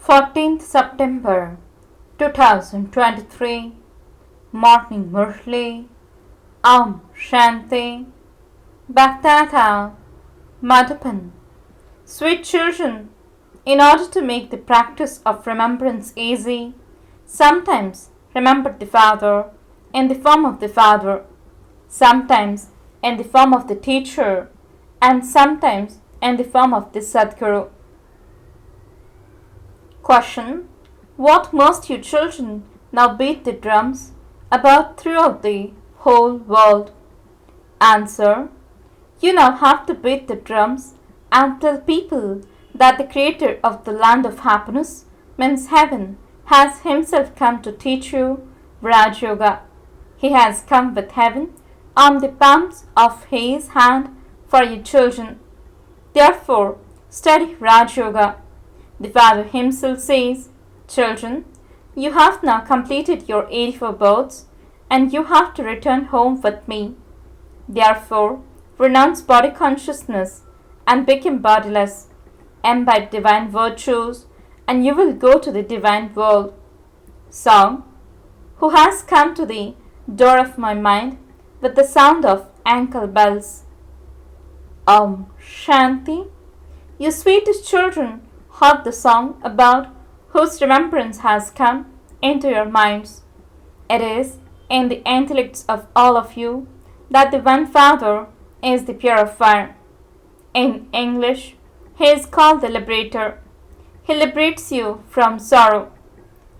14th September 2023 Morning Murli Shanti BapDada Madhupan. Sweet children, in order to make the practice of remembrance easy, sometimes remember the Father in the form of the Father, sometimes in the form of the teacher, and sometimes in the form of the Sadguru. Question: what must you children now beat the drums about throughout the whole world? Answer: you now have to beat the drums and tell people that the creator of the land of happiness, means heaven, has himself come to teach you Raj Yoga. He has come with heaven on the palms of his hand for you children. Therefore, study Raj Yoga. The Father himself says, children, you have now completed your 84 births and you have to return home with me. Therefore, renounce body consciousness and become bodiless. Imbibe divine virtues and you will go to the divine world. Song: who has come to the door of my mind with the sound of ankle bells? Shanti. You sweetest children heard the song about whose remembrance has come into your minds. It is in the intellects of all of you that the one Father is the purifier. In English, he is called the liberator. He liberates you from sorrow.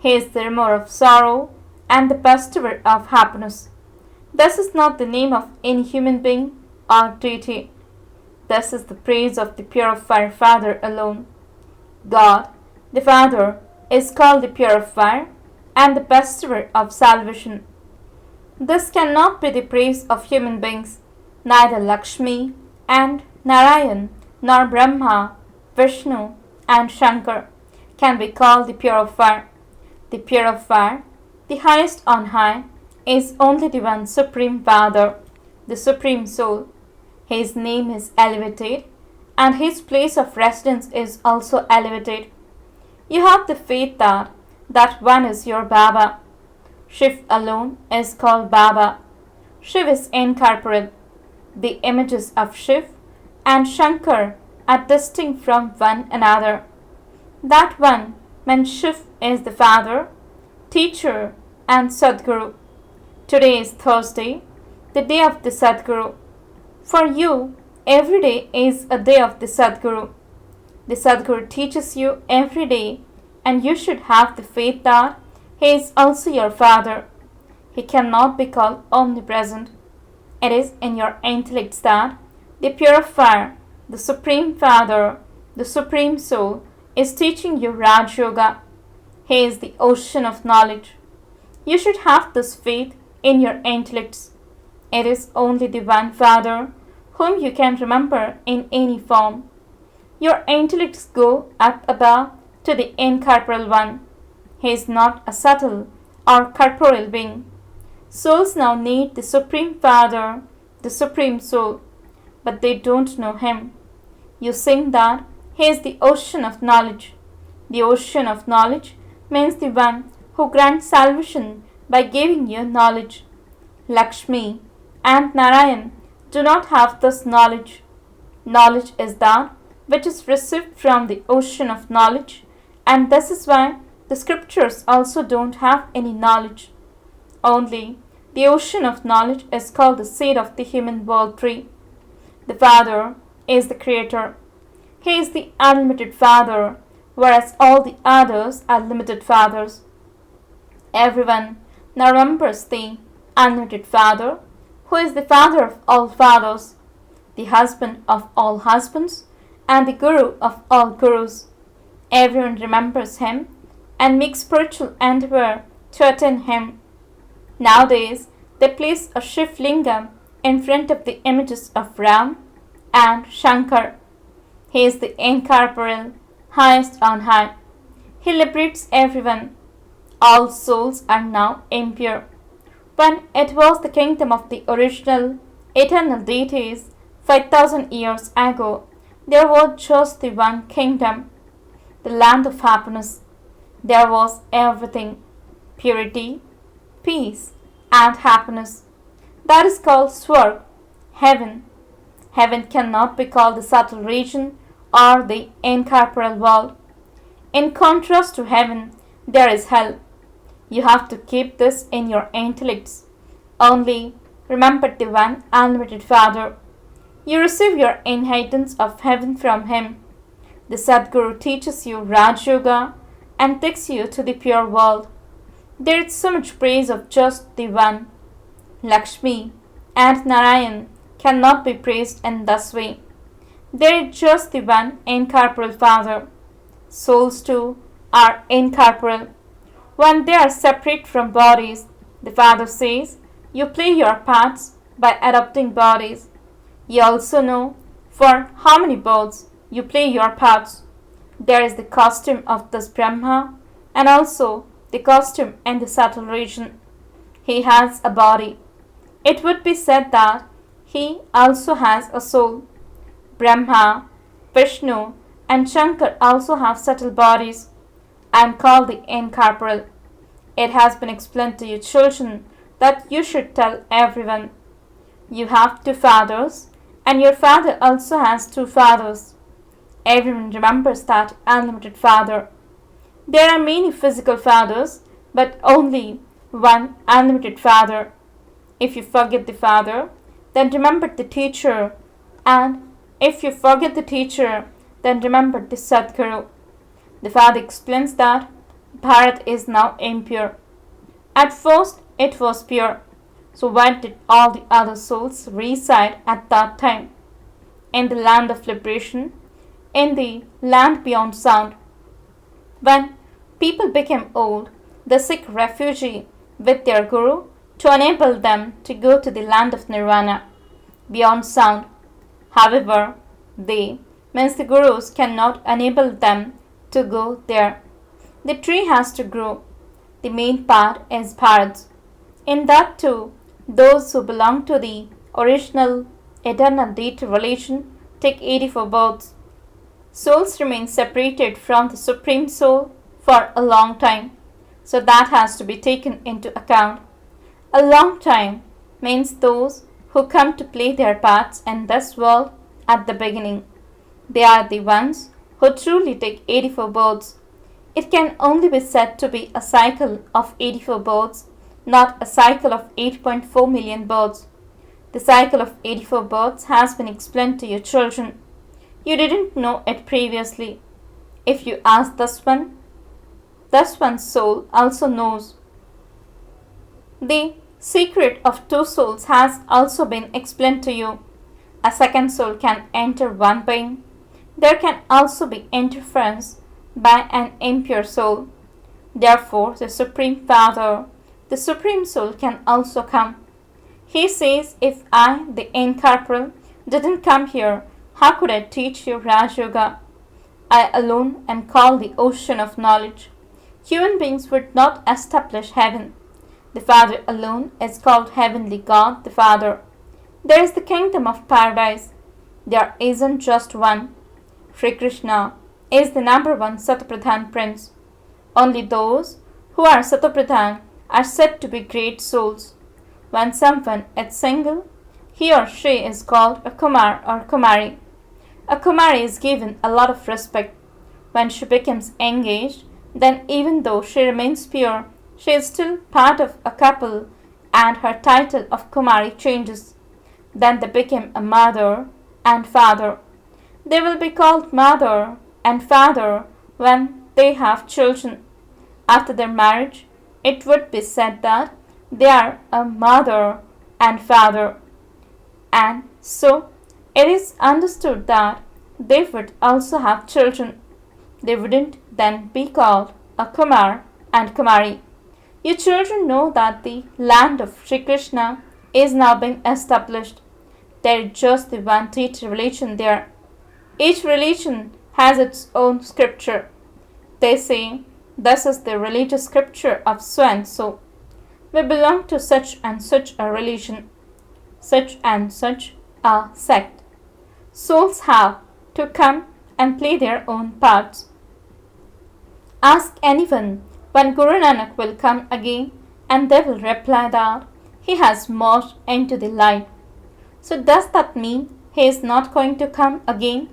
He is the remover of sorrow and the bestower of happiness. This is not the name of any human being or deity. This is the praise of the purifier Father alone. God, the Father, is called the purifier and the bestower of salvation. This cannot be the praise of human beings. Neither Lakshmi and Narayan, nor Brahma, Vishnu, and Shankar can be called the purifier. The purifier, the highest on high, is only the one Supreme Father, the Supreme Soul. His name is elevated, and his place of residence is also elevated. You have the faith that that one is your Baba. Shiv alone is called Baba. Shiv is incorporeal. The images of Shiv and Shankar are distinct from one another. That one means Shiv is the Father, Teacher, and Sadguru. Today is Thursday, the day of the Sadguru. For you, every day is a day of the Sadguru. The Sadguru teaches you every day, and you should have the faith that he is also your Father. He cannot be called omnipresent. It is in your intellects that the purifier, the Supreme Father, the Supreme Soul, is teaching you Raj Yoga. He is the ocean of knowledge. You should have this faith in your intellects. It is only the one Father whom you can remember in any form. Your intellects go up above to the incorporeal one. He is not a subtle or corporeal being. Souls now need the Supreme Father, the Supreme Soul, but they don't know him. You sing that he is the ocean of knowledge. The ocean of knowledge means the one who grants salvation by giving you knowledge. Lakshmi and Narayan do not have this knowledge. Knowledge is that which is received from the ocean of knowledge, and this is why the scriptures also don't have any knowledge. Only the ocean of knowledge is called the seed of the human world tree. The Father is the Creator. He is the unlimited Father, whereas all the others are limited fathers. Everyone now remembers the unlimited Father, who is the Father of all fathers, the husband of all husbands, and the Guru of all Gurus. Everyone remembers him and makes spiritual endeavor to attain him. Nowadays, they place a Shiv Lingam in front of the images of Ram and Shankar. He is the incorporeal, highest on high. He liberates everyone. All souls are now impure. When it was the kingdom of the original, eternal deities, 5,000 years ago, there was just the one kingdom, the land of happiness, there was everything: purity, peace, and happiness. That is called Swarg, heaven. Heaven cannot be called the subtle region or the incorporeal world. In contrast to heaven, there is hell. You have to keep this in your intellects. Only remember the one unlimited Father. You receive your inheritance of heaven from him. The Sadguru teaches you Raj Yoga and takes you to the pure world. There is so much praise of just the one. Lakshmi and Narayan cannot be praised in this way. There is just the one incorporeal Father. Souls too are incorporeal. When they are separate from bodies, the Father says, you play your parts by adopting bodies. You also know for how many births you play your parts. There is the costume of this Brahma and also the costume in the subtle region. He has a body. It would be said that he also has a soul. Brahma, Vishnu, and Shankar also have subtle bodies. I am called the incorporeal. It has been explained to you children that you should tell everyone. You have two fathers, and your father also has two fathers. Everyone remembers that unlimited Father. There are many physical fathers, but only one unlimited Father. If you forget the Father, then remember the teacher, and if you forget the teacher, then remember the Sadguru. The Father explains that Bharat is now impure. At first it was pure. So where did all the other souls reside at that time? In the land of liberation, in the land beyond sound. When people became old, they seek refuge with their Guru to enable them to go to the land of Nirvana, beyond sound. However, they, means the Gurus, cannot enable them to go there. The tree has to grow. The main part is Bharat. In that too, those who belong to the original eternal deity relation take 84 births. Souls remain separated from the Supreme Soul for a long time, so that has to be taken into account. A long time means those who come to play their parts in this world at the beginning. They are the ones who truly take 84 births. It can only be said to be a cycle of 84 births, not a cycle of 8.4 million births. The cycle of 84 births has been explained to your children. You didn't know it previously. If you ask this one's soul also knows. The secret of two souls has also been explained to you. A second soul can enter one being. There can also be interference by an impure soul. Therefore, the Supreme Father, the Supreme Soul, can also come. He says, if I, the incorporeal, didn't come here, how could I teach you Raj Yoga? I alone am called the ocean of knowledge. Human beings would not establish heaven. The Father alone is called Heavenly God, the Father. There is the kingdom of paradise. There isn't just one. Sri Krishna is the number one Satapradhan prince. Only those who are Satapradhan are said to be great souls. When someone is single, he or she is called a Kumar or Kumari. A Kumari is given a lot of respect. When she becomes engaged, then even though she remains pure, she is still part of a couple and her title of Kumari changes. Then they become a mother and father. They will be called mother and father when they have children. After their marriage, it would be said that they are a mother and father. And so it is understood that they would also have children. They wouldn't then be called a Kumar and Kumari. Your children know that the land of Sri Krishna is now being established. There is just the one deity religion there. Each religion has its own scripture. They say, this is the religious scripture of so and so. We belong to such and such a religion, such and such a sect. Souls have to come and play their own parts. Ask anyone when Guru Nanak will come again, and they will reply that he has merged into the light. So does that mean he is not going to come again?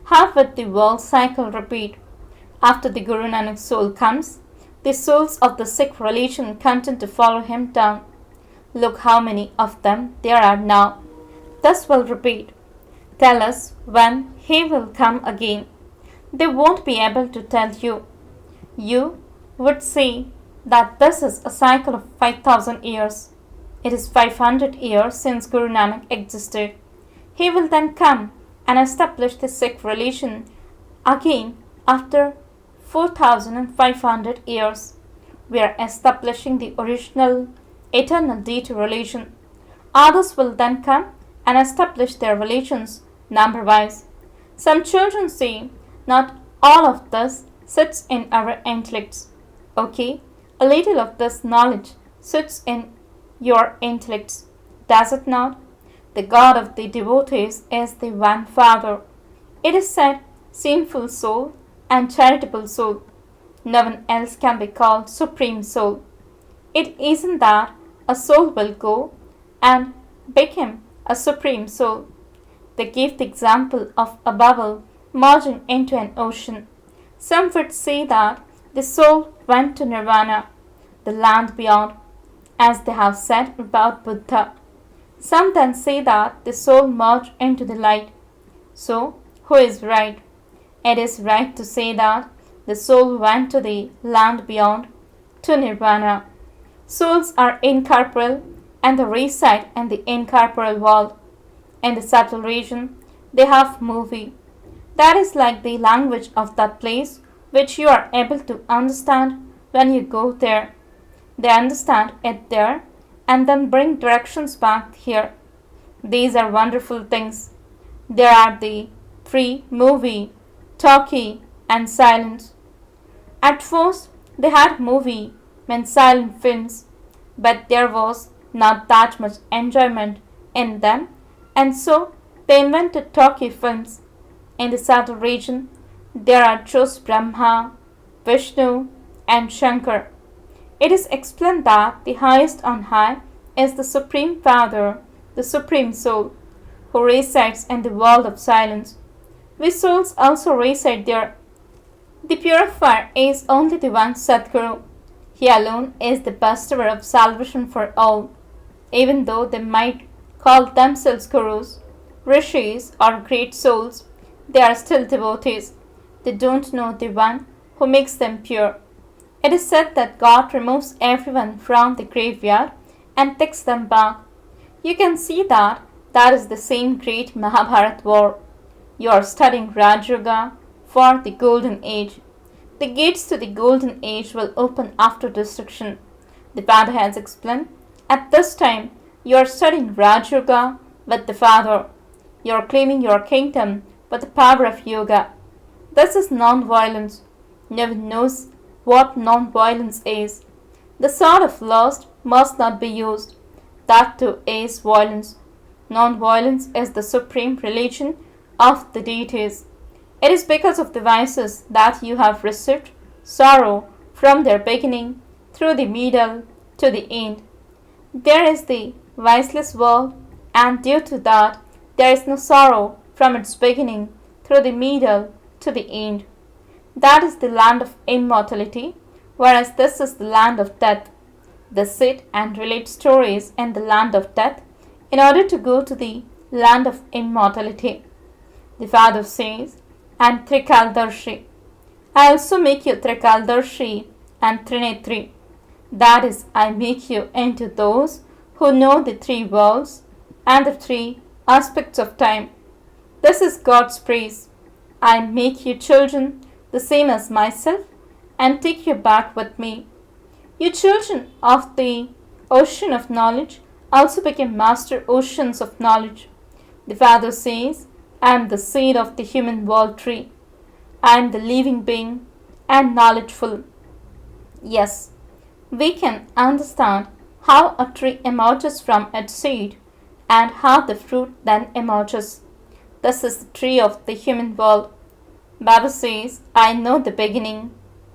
How would the world cycle repeat? After the Guru Nanak soul comes, the souls of the Sikh religion continue to follow him down. Look how many of them there are now. This will repeat. Tell us when he will come again. They won't be able to tell you. You would say that this is a cycle of 5,000 years. It is 500 years since Guru Nanak existed. He will then come and establish the Sikh religion again after 4,500 years. We are establishing the original eternal deity religion. Others will then come and establish their religions number-wise. Some children say, not all of this sits in our intellects. Okay, a little of this knowledge sits in your intellects, does it not? The God of the devotees is the one Father. It is said, sinful soul and charitable soul. No one else can be called Supreme Soul. It isn't that a soul will go and become a Supreme Soul. They give the example of a bubble merging into an ocean. Some would say that the soul went to Nirvana, the land beyond, as they have said about Buddha. Some then say that the soul merged into the light. So, who is right? It is right to say that the soul went to the land beyond, to Nirvana. Souls are incorporeal and they reside in the incorporeal world. In the subtle region, they have movie. That is like the language of that place which you are able to understand when you go there. They understand it there and then bring directions back here. These are wonderful things. There are the three movie, talkie and silent. At first they had movie and silent films, but there was not that much enjoyment in them, and so they invented talkie films. In the subtle region, there are just Brahma, Vishnu and Shankar. It is explained that the highest on high is the Supreme Father, the Supreme Soul, who resides in the world of silence. We souls also reside there. The purifier is only the one Sadguru. He alone is the bestower of salvation for all. Even though they might call themselves gurus, rishis or great souls, they are still devotees. They don't know the one who makes them pure. It is said that God removes everyone from the graveyard and takes them back. You can see that is the same great Mahabharat war. You are studying Raj Yoga for the golden age. The gates to the golden age will open after destruction. The Father has explained, at this time you are studying Raj Yoga with the Father. You are claiming your kingdom with the power of yoga. This is non-violence. No one knows what non-violence is. The sword of lust must not be used. That too is violence. Non-violence is the supreme religion of the deities. It is because of the vices that you have received sorrow from their beginning through the middle to the end. There is the viceless world, and due to that there is no sorrow from its beginning through the middle to the end. That is the land of immortality, whereas this is the land of death. They sit and relate stories in the land of death in order to go to the land of immortality. The Father says, I am Trikaldarshi. I also make you Trikaldarshi and Trinetri. That is, I make you into those who know the three worlds and the three aspects of time. This is God's praise. I make you children the same as myself and take you back with me. You children of the ocean of knowledge also became master oceans of knowledge. The Father says, I am the seed of the human world tree. I am the living being and knowledgeful. Yes, we can understand how a tree emerges from its seed and how the fruit then emerges. This is the tree of the human world. Baba says, I know the beginning.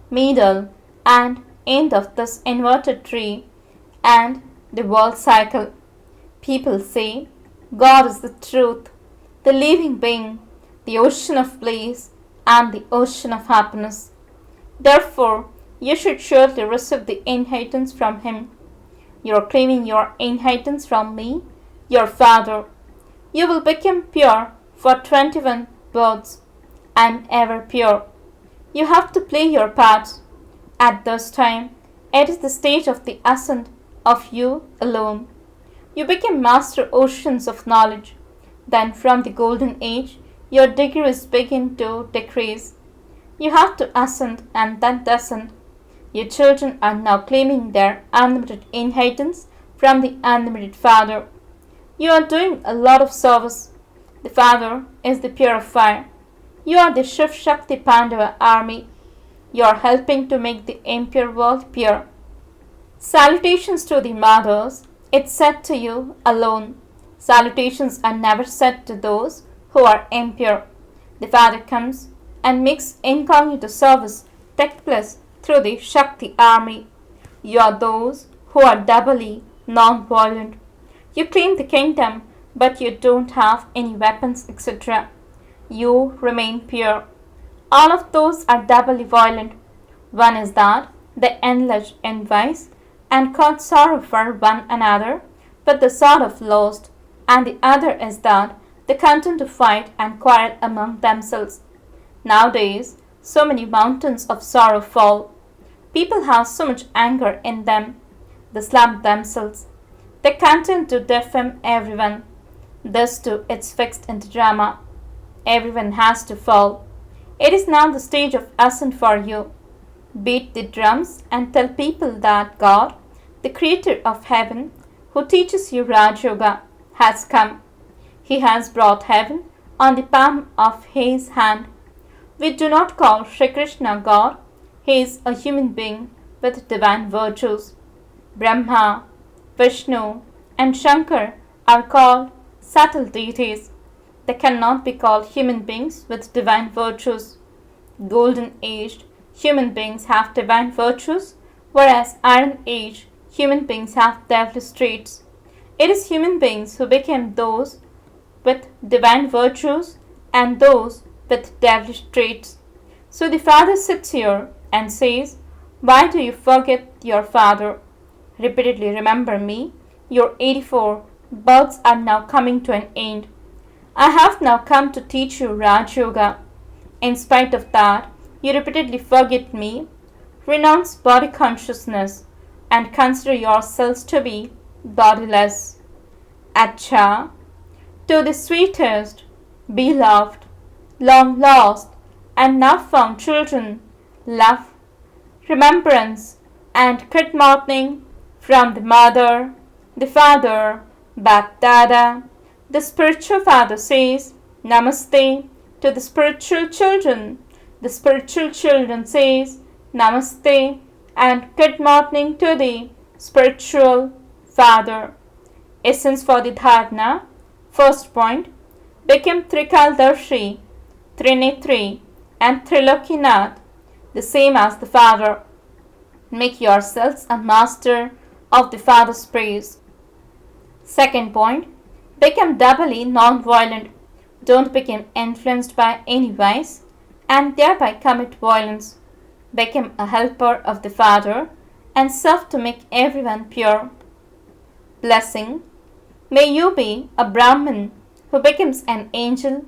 middle, and end of this inverted tree and the world cycle. People say God is the truth, the living being, the ocean of bliss, and the ocean of happiness. Therefore, you should surely receive the inheritance from Him. You are claiming your inheritance from me, your Father. You will become pure for 21 births. I am ever pure. You have to play your parts. At this time, it is the stage of the ascent of you alone. You become master oceans of knowledge. Then from the golden age, your degrees begin to decrease. You have to ascend and then descend. Your children are now claiming their unlimited inheritance from the unlimited Father. You are doing a lot of service. The Father is the purifier. You are the Shiv Shakti Pandava army. You are helping to make the impure world pure. Salutations to the mothers. It's said to you alone. Salutations are never said to those who are impure. The Father comes and makes incognito service take place through the Shakti army. You are those who are doubly non-violent. You claim the kingdom, but you don't have any weapons, etc. You remain pure. All of those are doubly violent. One is that they indulge in vice and cause sorrow for one another with the sword of lust, and the other is that they continue to fight and quarrel among themselves. Nowadays, so many mountains of sorrow fall. People have so much anger in them. They slap themselves. They continue to defame everyone. This too is fixed into drama. Everyone has to fall. It is now the stage of ascent for you. Beat the drums and tell people that God, the creator of heaven, who teaches you Raj Yoga, has come. He has brought heaven on the palm of His hand. We do not call Sri Krishna God. He is a human being with divine virtues. Brahma, Vishnu, and Shankar are called subtle deities. They cannot be called human beings with divine virtues. Golden-aged human beings have divine virtues, whereas Iron-aged human beings have devilish traits. It is human beings who became those with divine virtues and those with devilish traits. So the Father sits here and says, "Why do you forget your Father? Repeatedly remember me. Your 84 births are now coming to an end. I have now come to teach you Raj Yoga. In spite of that, you repeatedly forget me. Renounce body consciousness and consider yourselves to be bodiless. Acha, to the sweetest, beloved, long lost, and now found children, love, remembrance, and good morning from the Mother, the Father, BapDada. The spiritual Father says, Namaste to the spiritual children. The spiritual children says, Namaste and good morning to the spiritual Father." Essence for the dharana. First point, become Trikaldarshi, Trinetri, and Trilokinath, the same as the Father. Make yourselves a master of the Father's praise. Second point, become doubly non-violent. Don't become influenced by any vice and thereby commit violence. Become a helper of the Father and serve to make everyone pure. Blessing. May you be a Brahmin who becomes an angel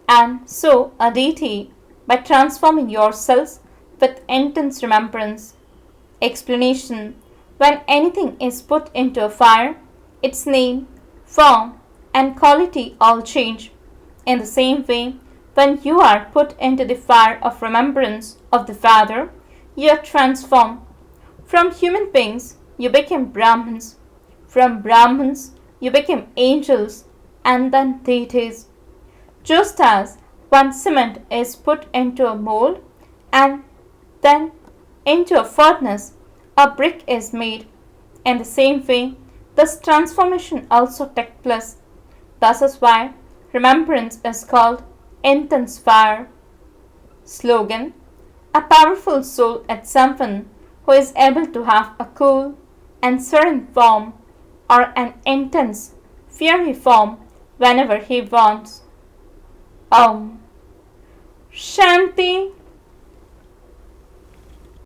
and so a deity by transforming yourselves with intense remembrance. Explanation. When anything is put into a fire, its name, form, and quality all change. In the same way, when you are put into the fire of remembrance of the Father, you are transformed. From human beings, you become Brahmins. From Brahmins, you become angels and then deities. Just as when cement is put into a mold and then into a furnace, a brick is made. In the same way, this transformation also takes place. This is why remembrance is called intense fire. Slogan. A powerful soul is someone who is able to have a cool and serene form or an intense, fiery form whenever he wants. Om Shanti